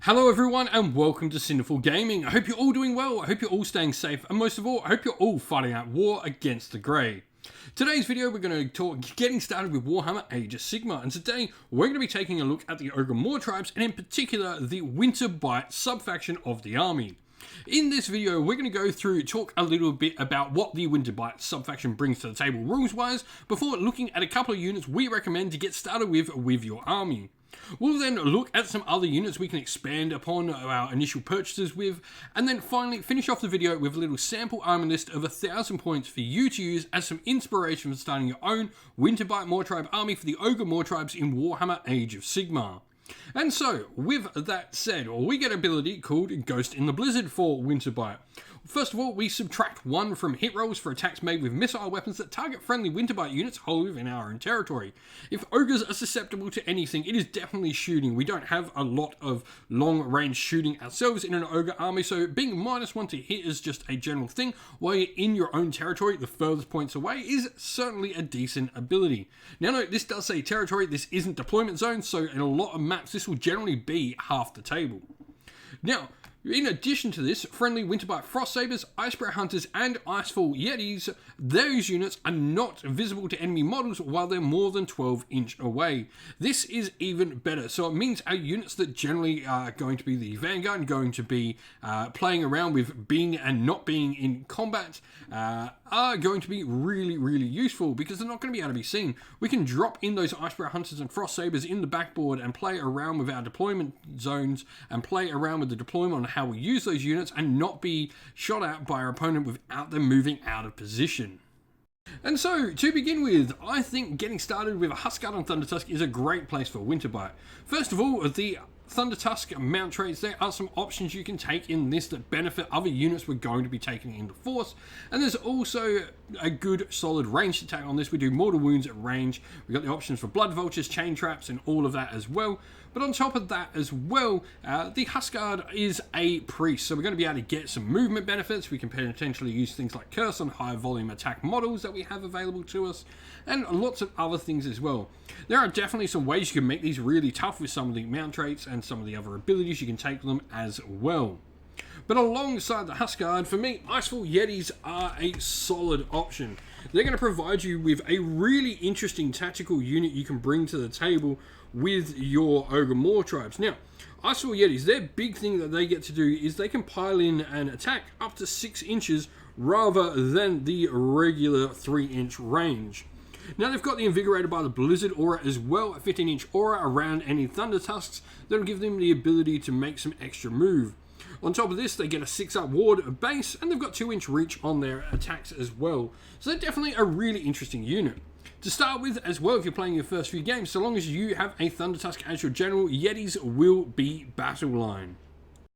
Hello everyone and welcome to Sinful Gaming. I hope you're all doing well, I hope you're all staying safe, and most of all, I hope you're all fighting out war against the Grey. Today's video we're going to talk getting started with Warhammer Age of Sigmar, and today we're going to be taking a look at the Ogor Mawtribes and in particular the Winterbite subfaction of the army. In this video, we're going to go through, talk a little bit about what the Winterbite subfaction brings to the table rules-wise, before looking at a couple of units we recommend to get started with your army. We'll then look at some other units we can expand upon our initial purchases with, and then finally finish off the video with a little sample army list of 1,000 points for you to use as some inspiration for starting your own Winterbite Mawtribe army for the Ogor Mawtribes in Warhammer Age of Sigmar. And so, with that said, we get an ability called Ghost in the Blizzard for Winterbite. First of all, we subtract 1 from hit rolls for attacks made with missile weapons that target friendly Winterbite units wholly within our own territory. If ogres are susceptible to anything, it is definitely shooting. We don't have a lot of long-range shooting ourselves in an ogre army, so being -1 to hit is just a general thing. While you're in your own territory, the furthest points away is certainly a decent ability. Now note, this does say territory, this isn't deployment zone, so in a lot of maps this will generally be half the table. Now, in addition to this, friendly Winterbite Frost Sabers, Icebreaker Hunters, and Icefall Yetis, those units are not visible to enemy models while they're more than 12 inch away. This is even better, so it means our units that generally are going to be the Vanguard and going to be playing around with being and not being in combat are going to be really useful because they're not going to be able to be seen. We can drop in those Icebreaker Hunters and Frost Sabers in the backboard and play around with our deployment zones and play around with the deployment on how we use those units and not be shot at by our opponent without them moving out of position. And so, to begin with, I think getting started with a Huskguard and Thundertusk is a great place for Winterbite. First of all, the Thundertusk mount traits, there are some options you can take in this that benefit other units we're going to be taking into force, and there's also a good solid ranged attack on this. We do mortal wounds at range, we've got the options for blood vultures, chain traps, and all of that as well. But on top of that as well, the Huskguard is a priest, so we're going to be able to get some movement benefits. We can potentially use things like curse on high volume attack models that we have available to us, and lots of other things as well. There are definitely some ways you can make these really tough with some of the mount traits and some of the other abilities you can take them as well. But alongside the Huskguard, for me, Icefall Yetis are a solid option. They're going to provide you with a really interesting tactical unit you can bring to the table with your Ogor Mawtribes. Now, Icefall Yetis, their big thing that they get to do is they can pile in an attack up to 6 inches rather than the regular 3-inch range. Now they've got the Invigorated by the Blizzard aura as well, a 15-inch aura around any Thundertusks that'll give them the ability to make some extra move. On top of this, they get a 6-up ward base, and they've got 2-inch reach on their attacks as well. So they're definitely a really interesting unit. To start with as well, if you're playing your first few games, so long as you have a Thundertusk as your general, Yetis will be battle line.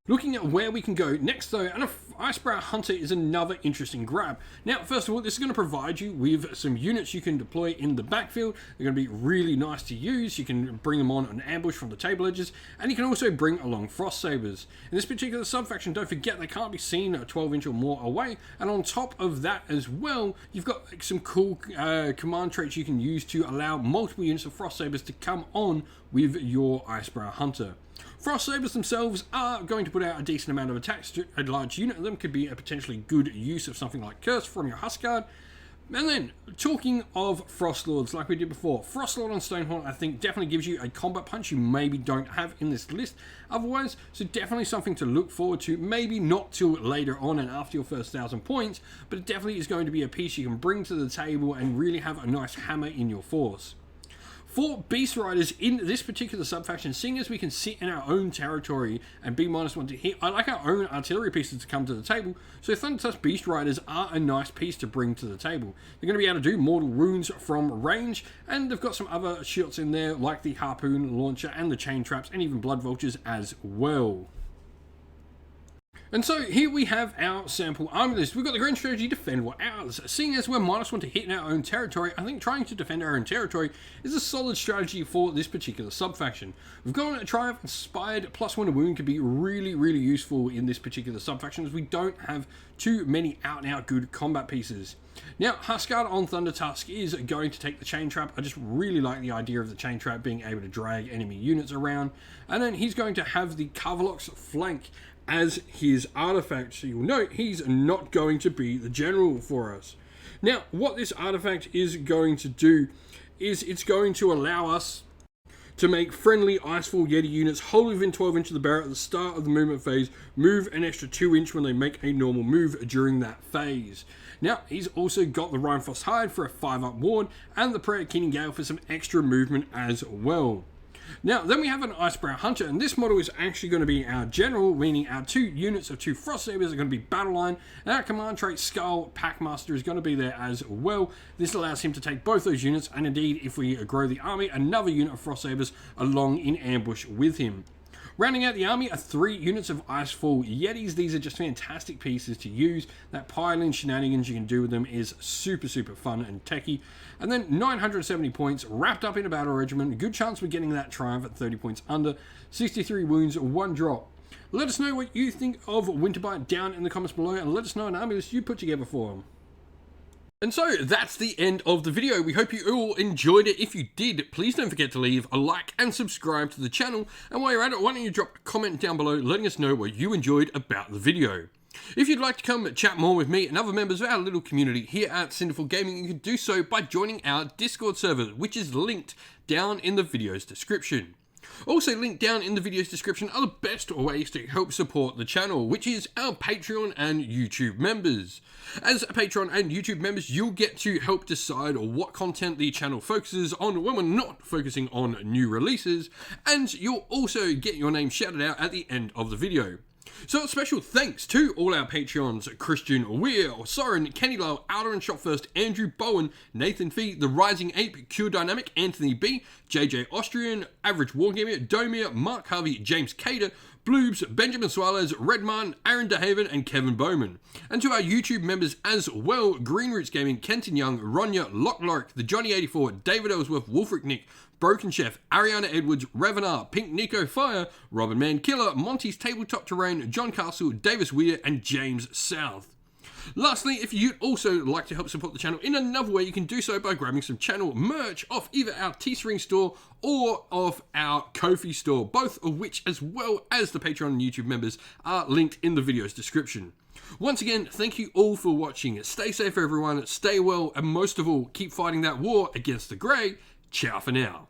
Looking at where we can go next though, an Icebreaker Hunter is another interesting grab. Now, first of all, this is going to provide you with some units you can deploy in the backfield. They're going to be really nice to use. You can bring them on an ambush from the table edges, and you can also bring along Frost Sabers. In this particular subfaction, don't forget they can't be seen 12 inch or more away, and on top of that as well, you've got some cool command traits you can use to allow multiple units of Frost Sabers to come on with your Icebreaker Hunter. Frost Sabers themselves are going to put out a decent amount of attacks. A large unit of them could be a potentially good use of something like Curse from your Huskguard. And then, talking of Frost Lords, like we did before, Frost Lord on Stonehorn I think definitely gives you a combat punch you maybe don't have in this list otherwise, so definitely something to look forward to, maybe not till later on and after your first 1,000 points, but it definitely is going to be a piece you can bring to the table and really have a nice hammer in your force. For Beast Riders in this particular subfaction, seeing as we can sit in our own territory and be -1 to hit, I like our own artillery pieces to come to the table, so Thundertusk Beast Riders are a nice piece to bring to the table. They're going to be able to do mortal wounds from range, and they've got some other shots in there like the harpoon launcher and the chain traps and even blood vultures as well. And so here we have our sample army list. We've got the grand strategy, defend what ours. Seeing as we're -1 to hit in our own territory, I think trying to defend our own territory is a solid strategy for this particular subfaction. We've got a Triumph Inspired +1 to wound could be really useful in this particular subfaction as we don't have too many out-and-out good combat pieces. Now, Huskard on Thunder Tusk is going to take the Chain Trap. I just really like the idea of the Chain Trap being able to drag enemy units around. And then he's going to have the Carvelox Flank as his artifact. So you'll note he's not going to be the general for us. Now, what this artifact is going to do is it's going to allow us to make friendly Icefall Yeti units hold within 12 inches of the barrel at the start of the movement phase, move an extra 2 inch when they make a normal move during that phase. Now, he's also got the Rhinefrost Hide for a 5-up ward, and the Prayer Keening Gale for some extra movement as well. Now, then we have an Icebrow Hunter, and this model is actually going to be our general, meaning our 2 units of 2 Frost Sabers are going to be Battle Line, and our command trait Skull Packmaster is going to be there as well. This allows him to take both those units, and indeed, if we grow the army, another unit of Frost Sabers along in ambush with him. Rounding out the army are 3 units of Icefall Yetis. These are just fantastic pieces to use. That piling shenanigans you can do with them is super fun and techy. And then 970 points wrapped up in a battle regiment. Good chance we're getting that triumph at 30 points under. 63 wounds, 1 drop. Let us know what you think of Winterbite down in the comments below, and let us know an army list you put together for them. And so that's the end of the video. We hope you all enjoyed it. If you did, please don't forget to leave a like and subscribe to the channel. And while you're at it, why don't you drop a comment down below letting us know what you enjoyed about the video. If you'd like to come chat more with me and other members of our little community here at Sinful Gaming, you can do so by joining our Discord server, which is linked down in the video's description. Also linked down in the video's description are the best ways to help support the channel, which is our Patreon and YouTube members. As a Patreon and YouTube members, you'll get to help decide what content the channel focuses on when we're not focusing on new releases, and you'll also get your name shouted out at the end of the video. So a special thanks to all our Patreons: Christian Weir, Soren, Kenny Lyle, Outer and Shot First, Andrew Bowen, Nathan Fee, The Rising Ape, Q Dynamic, Anthony B, JJ Austrian, Average Wargamer, Domir, Mark Harvey, James Cater, Bloobs, Benjamin Suarez, Redman, Aaron DeHaven, and Kevin Bowman. And to our YouTube members as well: Green Roots Gaming, Kenton Young, Ronya, Lock Lorick, The Johnny84, David Ellsworth, Wolfric Nick, Broken Chef, Ariana Edwards, Revenar, Pink Nico Fire, Robin Man Killer, Monty's Tabletop Terrain, John Castle, Davis Weir, and James South. Lastly, if you'd also like to help support the channel in another way, you can do so by grabbing some channel merch off either our Teespring store or off our Ko-fi store, both of which, as well as the Patreon and YouTube members, are linked in the video's description. Once again, thank you all for watching. Stay safe, everyone. Stay well, and most of all, keep fighting that war against the Grey. Ciao for now.